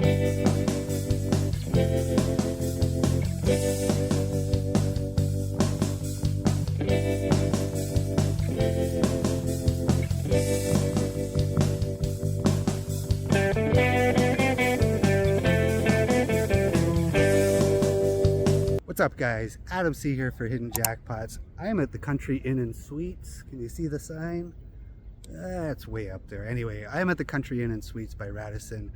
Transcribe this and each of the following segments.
What's up, guys? Adam C here for Hidden Jackpots. I am at the Country Inn and Suites. Can you see the sign? It's way up there. Anyway, I am at the Country Inn and Suites by Radisson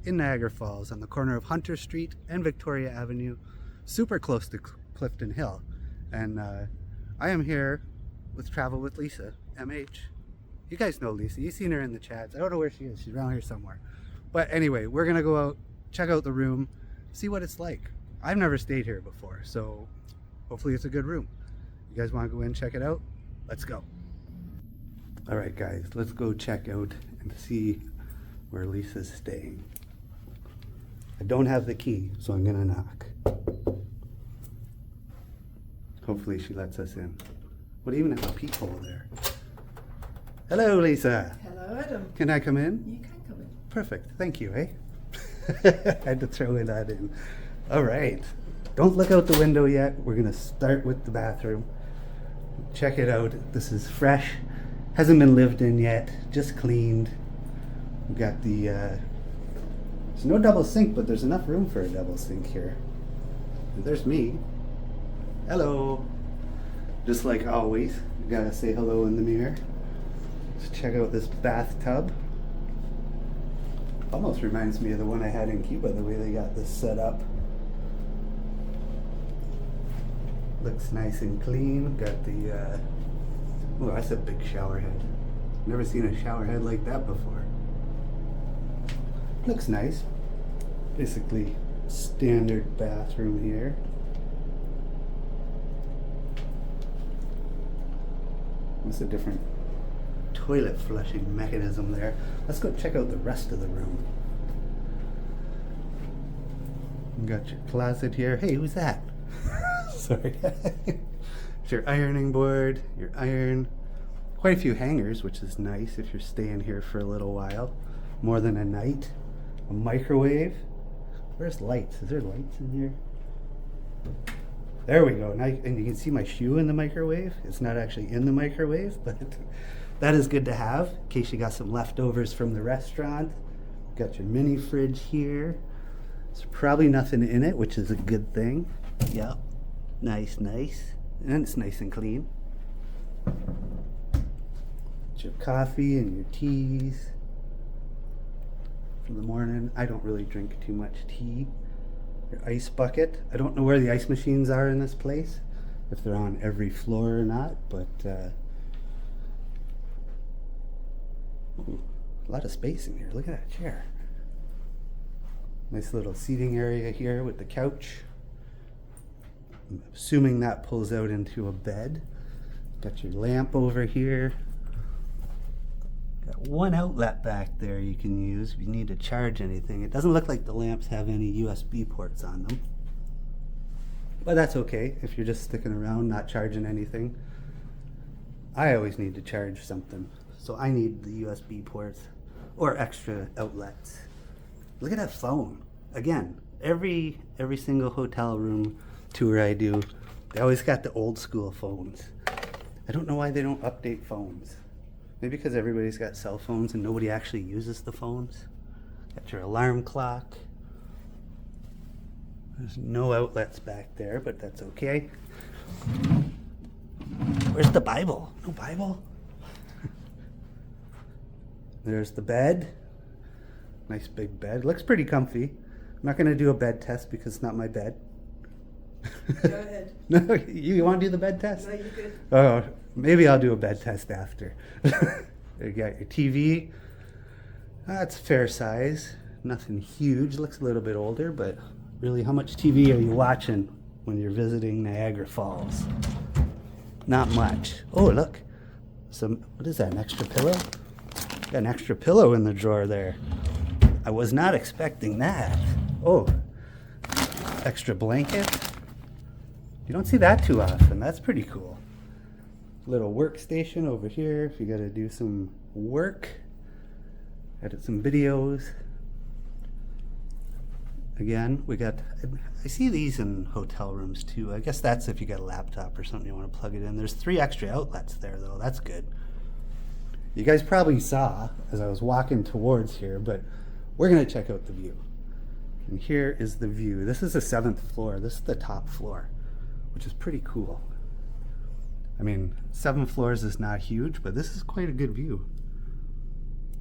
in Niagara Falls on the corner of Hunter Street and Victoria Avenue, super close to Clifton Hill. And I am here with Travel with Lisa, MH. You guys know Lisa. You've seen her in the chats. I don't know where she is. She's around here somewhere. But anyway, we're going to go out, check out the room, see what it's like. I've never stayed here before, so hopefully it's a good room. You guys want to go in and check it out? Let's go. All right, guys, let's go check out and see where Lisa's staying. I don't have the key, so I'm gonna knock. Hopefully she lets us in. What, even have a peephole there? Hello, Lisa. Hello, Adam. Can I come in? You can come in. Perfect. Thank you, eh? I had to throw that in. All right. Don't look out the window yet. We're going to start with the bathroom. Check it out. This is fresh. Hasn't been lived in yet. Just cleaned. We've got the... there's no double sink, but there's enough room for a double sink here. And there's me. Hello. Just like always, you gotta say hello in the mirror. Let's check out this bathtub. Almost reminds me of the one I had in Cuba, the way they got this set up. Looks nice and clean. Got the, oh, that's a big shower head. Never seen a shower head like that before. Looks nice. Basically, standard bathroom here. What's a different toilet flushing mechanism there? Let's go check out the rest of the room. You got your closet here. Hey, who's that? Sorry. It's your ironing board, your iron. Quite a few hangers, which is nice if you're staying here for a little while. More than a night. A microwave. Where's lights? Is there lights in here? There we go. Now, and you can see my shoe in the microwave. It's not actually in the microwave, but that is good to have in case you got some leftovers from the restaurant. Got your mini fridge here. There's probably nothing in it, which is a good thing. Yep. Nice, nice. And it's nice and clean. Get your coffee and your teas for the morning. I don't really drink too much tea. Your ice bucket. I don't know where the ice machines are in this place, if they're on every floor or not, but ooh, a lot of space in here. Look at that chair. Nice little seating area here with the couch. I'm assuming that pulls out into a bed. Got your lamp over here. Got one outlet back there you can use if you need to charge anything. It doesn't look like the lamps have any USB ports on them. But that's okay if you're just sticking around not charging anything. I always need to charge something, so I need the USB ports or extra outlets. Look at that phone. Again, every single hotel room tour I do, they always got the old school phones. I don't know why they don't update phones. Maybe because everybody's got cell phones and nobody actually uses the phones. Got your alarm clock. There's no outlets back there, but that's okay. Where's the Bible? No Bible? There's the bed. Nice big bed. Looks pretty comfy. I'm not going to do a bed test because it's not my bed. Go ahead. No, you want to do the bed test? No, you could. Oh, maybe I'll do a bed test after. You got your TV. That's fair size. Nothing huge. Looks a little bit older, but really, how much TV are you watching when you're visiting Niagara Falls? Not much. Oh, look. What is that, an extra pillow? Got an extra pillow in the drawer there. I was not expecting that. Oh, extra blanket. You don't see that too often. That's pretty cool. Little workstation over here if you got to do some work, edit some videos. Again, we got, I see these in hotel rooms too. I guess that's if you got a laptop or something you want to plug it in. There's 3 extra outlets there though, that's good. You guys probably saw as I was walking towards here, but we're gonna check out the view. And here is the view. This is the 7th floor. This is the top floor, which is pretty cool. I mean, 7 floors is not huge, but this is quite a good view.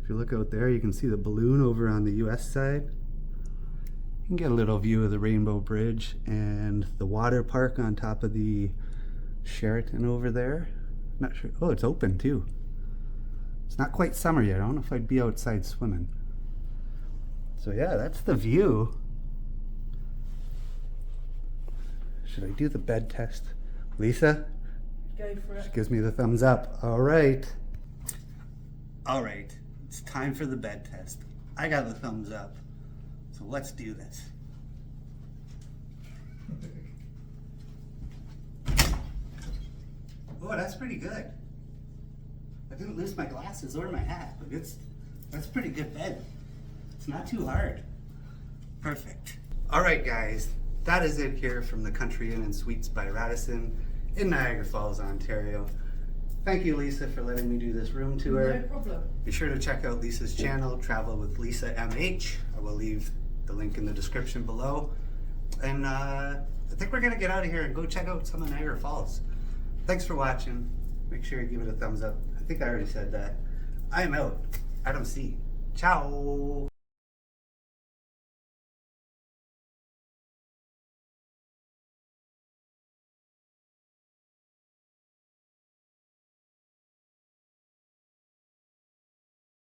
If you look out there, you can see the balloon over on the US side. You can get a little view of the Rainbow Bridge and the water park on top of the Sheraton over there. Not sure. Oh, it's open too. It's not quite summer yet. I don't know if I'd be outside swimming. So yeah, that's the view. Should I do the bed test? Lisa? Go for She it. gives me the thumbs up. All right. All right. It's time for the bed test. I got the thumbs up. So let's do this. Oh, that's pretty good. I didn't lose my glasses or my hat, but that's pretty good bed. It's not too hard. Perfect. All right, guys, that is it here from the Country Inn and Suites by Radisson in Niagara Falls, Ontario. Thank you, Lisa, for letting me do this room tour. No problem. Be sure to check out Lisa's channel, Travel with Lisa MH. I will leave the link in the description below. And I think we're gonna get out of here and go check out some of Niagara Falls. Thanks for watching. Make sure you give it a thumbs up. I think I already said that. I'm out. Adam C. Ciao.